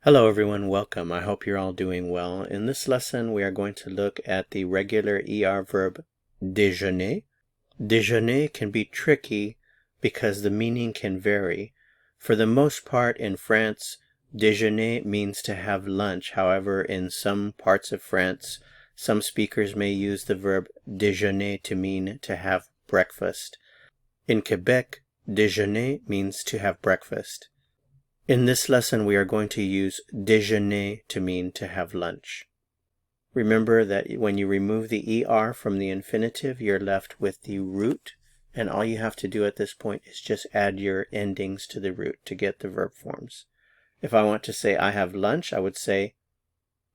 Hello everyone, welcome. I hope you're all doing well. In this lesson we are going to look at the regular ER verb déjeuner. Déjeuner can be tricky because the meaning can vary. For the most part in France, déjeuner means to have lunch. However, in some parts of France, some speakers may use the verb déjeuner to mean to have breakfast. In Quebec, déjeuner means to have breakfast. In this lesson, we are going to use déjeuner to mean to have lunch. Remember that when you remove the ER from the infinitive, you're left with the root, and all you have to do at this point is just add your endings to the root to get the verb forms. If I want to say I have lunch, I would say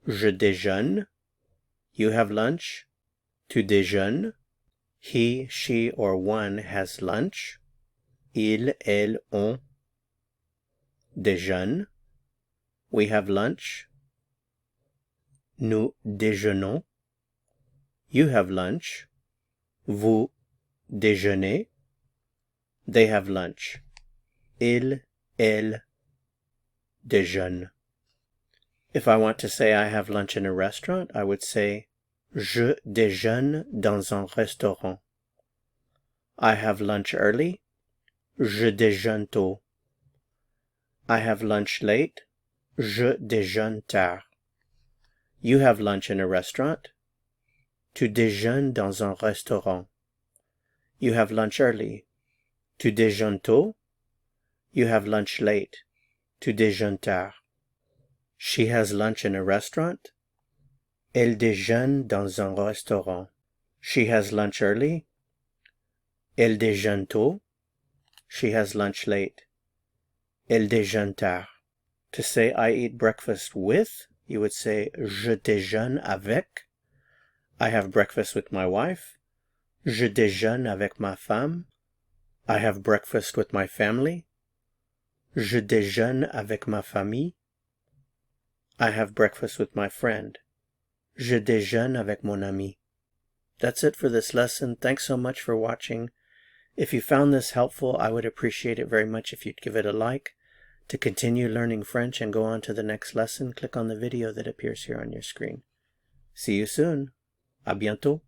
je déjeune. You have lunch. Tu déjeunes. He, she, or one has lunch. Il, elle, on déjeune. We have lunch. Nous déjeunons. You have lunch. Vous déjeunez. They have lunch. Il, elle déjeune. If I want to say I have lunch in a restaurant, I would say je déjeune dans un restaurant. I have lunch early. Je déjeune tôt. I have lunch late. Je déjeune tard. You have lunch in a restaurant. Tu déjeunes dans un restaurant. You have lunch early. Tu déjeunes tôt. You have lunch late. Tu déjeunes tard. She has lunch in a restaurant. Elle déjeune dans un restaurant. She has lunch early. Elle déjeune tôt. She has lunch late. Elle déjeune tard. To say I eat breakfast with, you would say je déjeune avec. I have breakfast with my wife. Je déjeune avec ma femme. I have breakfast with my family. Je déjeune avec ma famille. I have breakfast with my friend. Je déjeune avec mon ami. That's it for this lesson. Thanks so much for watching. If you found this helpful, I would appreciate it very much if you'd give it a like. To continue learning French and go on to the next lesson, click on the video that appears here on your screen. See you soon. À bientôt.